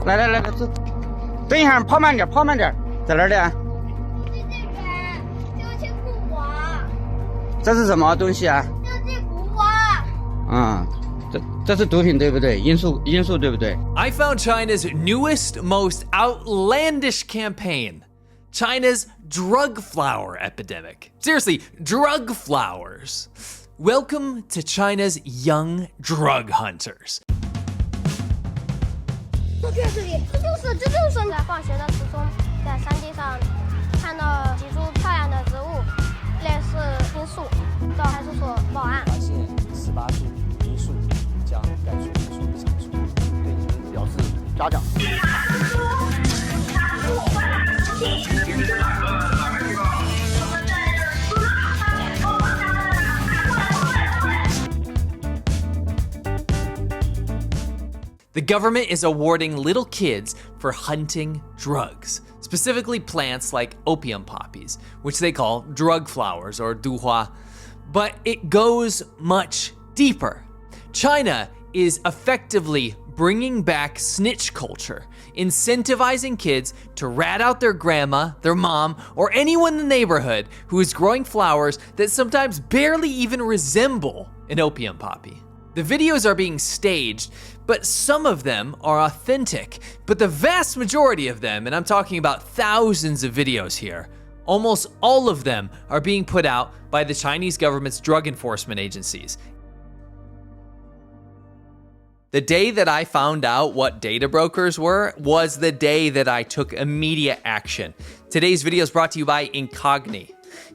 来，走。等一下，跑慢点，在哪儿的？在这边，给我去鼓我。这是什么东西啊？这是鼓我。这是毒品对不对？罂粟对不对？ I found China's newest, most outlandish campaign. China's drug flower epidemic. Seriously, drug flowers. Welcome to China's young drug hunters. 这就是在放学的途中，在山地上看到几株漂亮的植物，类似罂粟，到派出所报案。发现18株罂粟，将该属罂粟铲除，对你们表示嘉奖。The government is awarding little kids for hunting drugs, specifically plants like opium poppies, which they call drug flowers or duhua. But it goes much deeper. China is effectively bringing back snitch culture, incentivizing kids to rat out their grandma, their mom, or anyone in the neighborhood who is growing flowers that sometimes barely even resemble an opium poppy. The videos are being staged, but some of them are authentic. But the vast majority of them, and I'm talking about thousands of videos here, almost all of them are being put out by the Chinese government's drug enforcement agencies. The day that I found out what data brokers were was the day that I took immediate action. Today's video is brought to you by Incogni.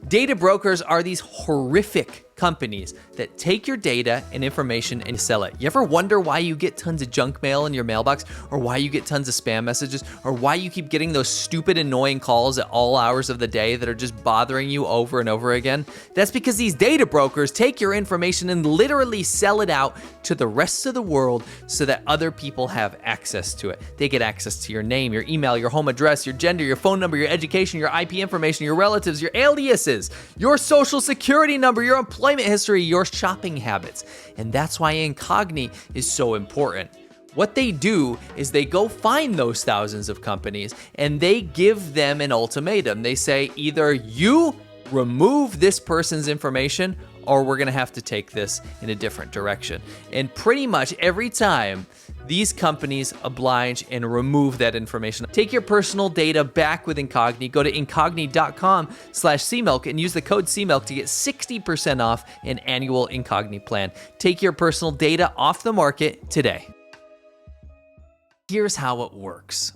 Data brokers are these horrific companies that take your data and information and sell it. You ever wonder why you get tons of junk mail in your mailbox, or why you get tons of spam messages, or why you keep getting those stupid annoying calls at all hours of the day that are just bothering you over and over again? That's because these data brokers take your information and literally sell it out to the rest of the world so that other people have access to it. They get access to your name, your email, your home address, your gender, your phone number, your education, your IP information, your relatives, your aliases, your social security number, your employment history, your shopping habits. And that's why Incogni is so important. What they do is they go find those thousands of companies and they give them an ultimatum. They say, either you remove this person's information or we're gonna have to take this in a different direction. And pretty much every time, these companies oblige and remove that information. Take your personal data back with Incogni. Go to incogni.com/cmilk and use the code CMILK to get 60% off an annual Incogni plan. Take your personal data off the market today. Here's how it works.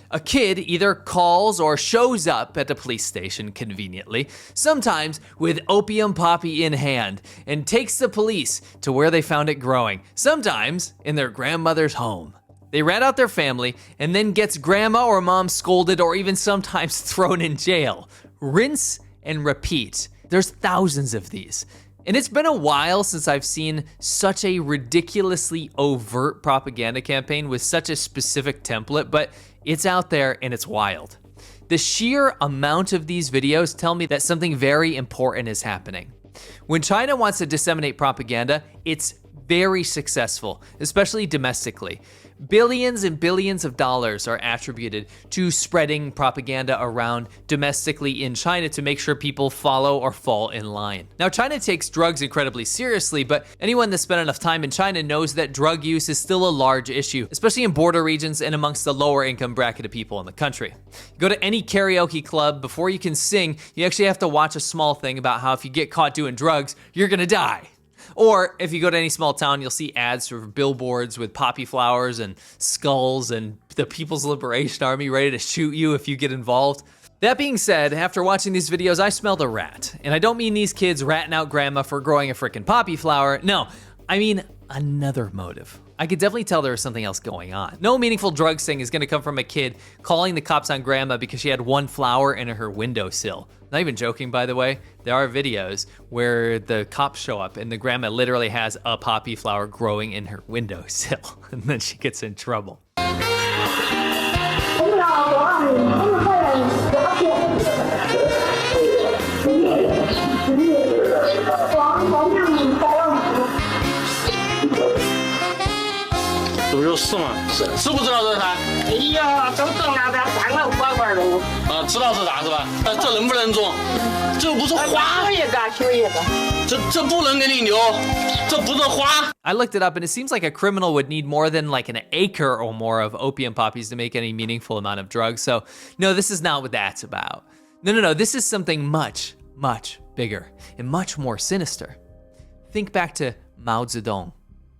A kid either calls or shows up at the police station conveniently, sometimes with opium poppy in hand, and takes the police to where they found it growing, sometimes in their grandmother's home. They rat out their family and then gets grandma or mom scolded or even sometimes thrown in jail. Rinse and repeat. There's thousands of these. And it's been a while since I've seen such a ridiculously overt propaganda campaign with such a specific template, but it's out there and it's wild. The sheer amount of these videos tell me that something very important is happening. When China wants to disseminate propaganda, it's very successful, especially domestically. Billions and billions of dollars are attributed to spreading propaganda around domestically in China to make sure people follow or fall in line. Now, China takes drugs incredibly seriously, but anyone that's spent enough time in China knows that drug use is still a large issue, especially in border regions and amongst the lower income bracket of people in the country. You go to any karaoke club, before you can sing, you actually have to watch a small thing about how if you get caught doing drugs, you're gonna die. Or if you go to any small town, you'll see ads for billboards with poppy flowers and skulls and the People's Liberation Army ready to shoot you if you get involved. That being said, after watching these videos, I smelled a rat. And I don't mean these kids ratting out grandma for growing a frickin' poppy flower. No, I mean another motive. I could definitely tell there was something else going on. No meaningful drug sting is gonna come from a kid calling the cops on grandma because she had one flower in her windowsill. Not even joking, by the way. There are videos where the cops show up and the grandma literally has a poppy flower growing in her windowsill, and then she gets in trouble. 这不就是吗？是不知道这是啥？哎呀，都到那边3个拐拐了。啊，知道是啥是吧？这能不能种？这不是花。修一个。这不能给你留，这不是花。I looked it up, and it seems like a criminal would need more than like an acre or more of opium poppies to make any meaningful amount of drugs. So, no, this is not what that's about. No. This is something much, much bigger and much more sinister. Think back to Mao Zedong,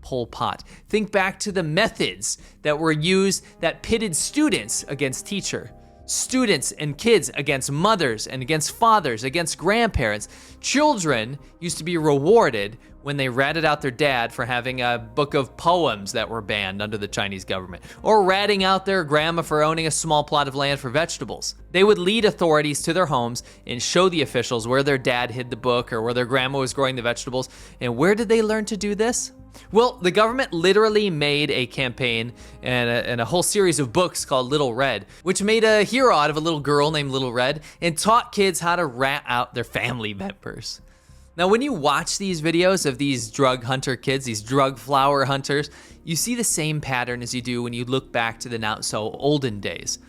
Pol Pot. Think back to the methods that were used that pitted students against teacher. Students and kids against mothers and against fathers, against grandparents. Children used to be rewarded when they ratted out their dad for having a book of poems that were banned under the Chinese government, or ratting out their grandma for owning a small plot of land for vegetables. They would lead authorities to their homes and show the officials where their dad hid the book or where their grandma was growing the vegetables. And where did they learn to do this? Well, the government literally made a campaign and a whole series of books called Little Red, which made a hero out of a little girl named Little Red and taught kids how to rat out their family members. Now, when you watch these videos of these drug hunter kids, these drug flower hunters, you see the same pattern as you do when you look back to the not so olden days.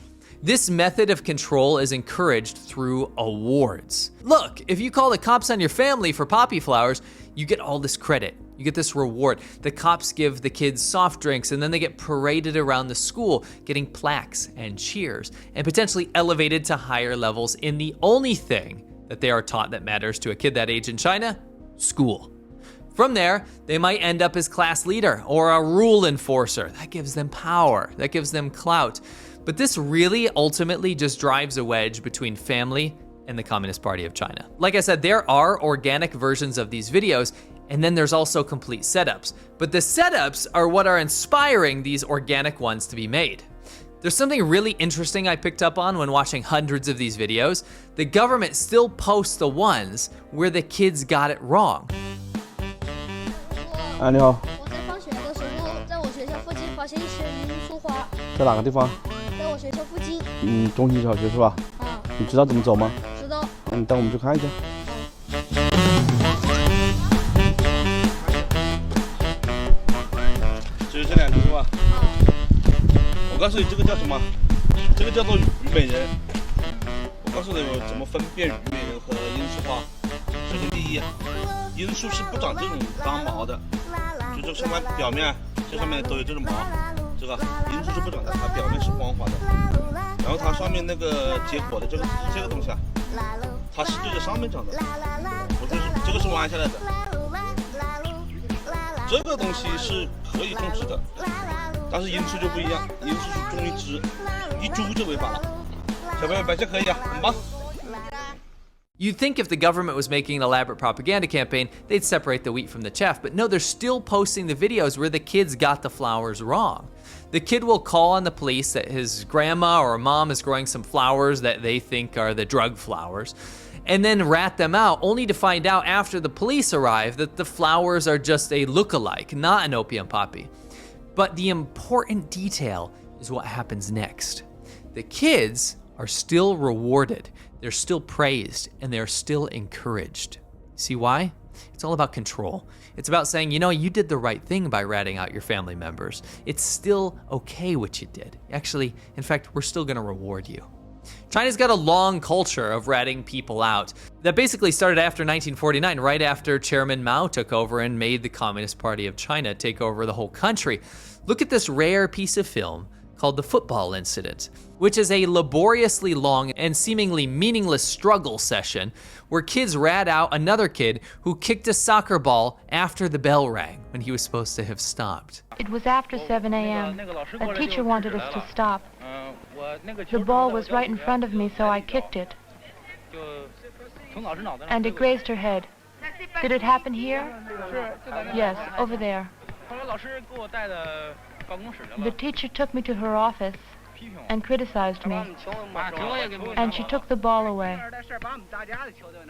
This method of control is encouraged through awards. Look, if you call the cops on your family for poppy flowers, you get all this credit. You get this reward. The cops give the kids soft drinks, and then they get paraded around the school, getting plaques and cheers, and potentially elevated to higher levels in the only thing that they are taught that matters to a kid that age in China: school. From there, they might end up as class leader or a rule enforcer. That gives them power, that gives them clout. But this really ultimately just drives a wedge between family and the Communist Party of China. Like I said, there are organic versions of these videos, and then there's also complete setups. But the setups are what are inspiring these organic ones to be made. There's something really interesting I picked up on when watching hundreds of these videos. The government still posts the ones where the kids got it wrong. 啊，你好。我在放学的时候，在我学校附近发现一些罂粟花。在哪个地方？在我学校附近。中心小学是吧？啊。你知道怎么走吗？知道。你带我们去看一下。就是这两个是吧？我告诉你，这个叫什么？这个叫做虞美人。我告诉你们怎么分辨虞美人和罂粟花。首先第一，罂粟是不长这种刚毛的，就这上面表面这上面都有这种毛，这个罂粟是不长的，它表面是光滑的。然后它上面那个结果的这个东西啊，它是对着上面长的，不是这个是弯下来的。这个东西是可以种植的，但是罂粟就不一样，罂粟是种一枝，一株就违法了。小朋友表现可以啊，很棒。You'd think if the government was making an elaborate propaganda campaign, they'd separate the wheat from the chaff, but no, they're still posting the videos where the kids got the flowers wrong. The kid will call on the police that his grandma or mom is growing some flowers that they think are the drug flowers, and then rat them out, only to find out after the police arrive that the flowers are just a look-alike, not an opium poppy. But the important detail is what happens next. The kids are still rewarded, they're still praised, and they're still encouraged. See why? It's all about control. It's about saying, you know, you did the right thing by ratting out your family members. It's still okay what you did. Actually, in fact, we're still gonna reward you. China's got a long culture of ratting people out that basically started after 1949, right after Chairman Mao took over and made the Communist Party of China take over the whole country. Look at this rare piece of film called The Football Incident, which is a laboriously long and seemingly meaningless struggle session where kids rat out another kid who kicked a soccer ball after the bell rang when he was supposed to have stopped. It was after 7 a.m. A teacher wanted us to stop. The ball was right in front of me, so I kicked it. And it grazed her head. Did it happen here? Yes, over there. The teacher took me to her office and criticized me. And she took the ball away.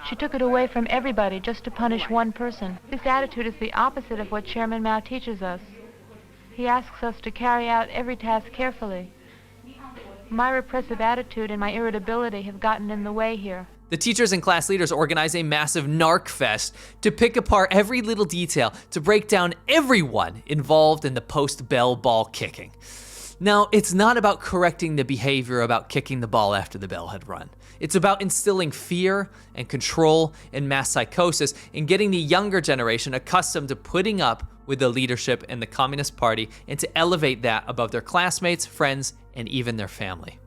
She took it away from everybody just to punish one person. This attitude is the opposite of what Chairman Mao teaches us. He asks us to carry out every task carefully. My repressive attitude and my irritability have gotten in the way here. The teachers and class leaders organize a massive narc fest to pick apart every little detail to break down everyone involved in the post-bell ball kicking. Now, it's not about correcting the behavior about kicking the ball after the bell had run. It's about instilling fear and control and mass psychosis and getting the younger generation accustomed to putting up with the leadership and the Communist Party and to elevate that above their classmates, friends, and even their family.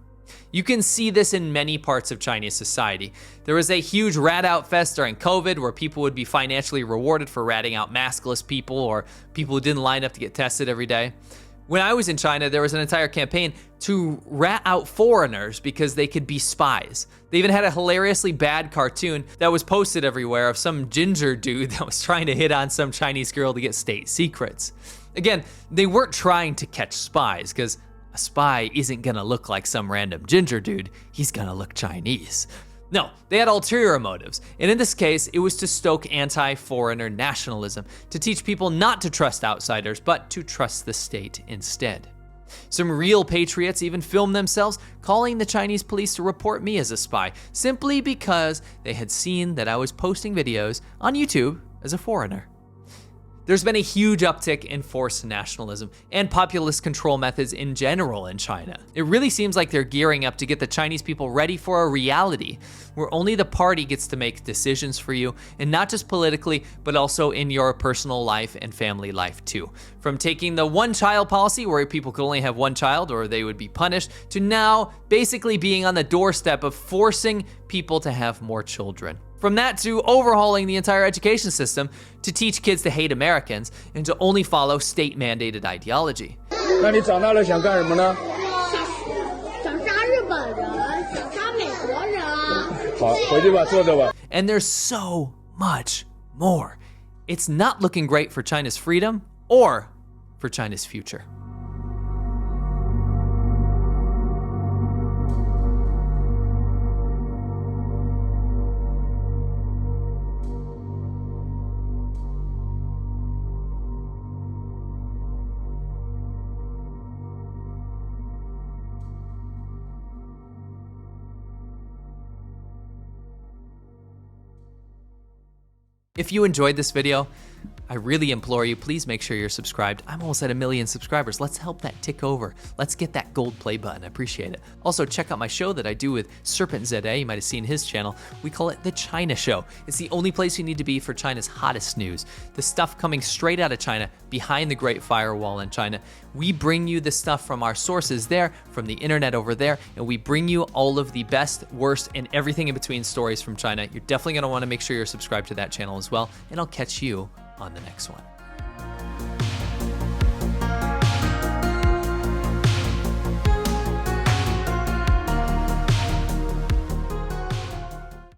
You can see this in many parts of Chinese society. There was a huge rat out fest during COVID where people would be financially rewarded for ratting out maskless people or people who didn't line up to get tested every day. When I was in China, there was an entire campaign to rat out foreigners because they could be spies. They even had a hilariously bad cartoon that was posted everywhere of some ginger dude that was trying to hit on some Chinese girl to get state secrets. Again, they weren't trying to catch spies because a spy isn't gonna look like some random ginger dude, he's gonna look Chinese. No, they had ulterior motives, and in this case, it was to stoke anti-foreigner nationalism, to teach people not to trust outsiders, but to trust the state instead. Some real patriots even filmed themselves calling the Chinese police to report me as a spy, simply because they had seen that I was posting videos on YouTube as a foreigner. There's been a huge uptick in forced nationalism and populist control methods in general in China. It really seems like they're gearing up to get the Chinese people ready for a reality where only the party gets to make decisions for you, and not just politically, but also in your personal life and family life too. From taking the one-child policy where people could only have one child or they would be punished, to now basically being on the doorstep of forcing people to have more children. From that to overhauling the entire education system to teach kids to hate Americans and to only follow state-mandated ideology. 那你长大了想干什么呢？想杀日本人，想杀美国人。好，回去吧，坐着吧。 And there's so much more. It's not looking great for China's freedom or for China's future. If you enjoyed this video, I really implore you, please make sure you're subscribed. I'm almost at 1 million subscribers. Let's help that tick over. Let's get that gold play button. I appreciate it. Also, check out my show that I do with Serpent ZA. You might have seen his channel. We call it The China Show. It's the only place you need to be for China's hottest news. The stuff coming straight out of China, behind the Great Firewall in China. We bring you the stuff from our sources there, from the internet over there, and we bring you all of the best, worst, and everything in between stories from China. You're definitely gonna wanna make sure you're subscribed to that channel as well, and I'll catch you on the next one.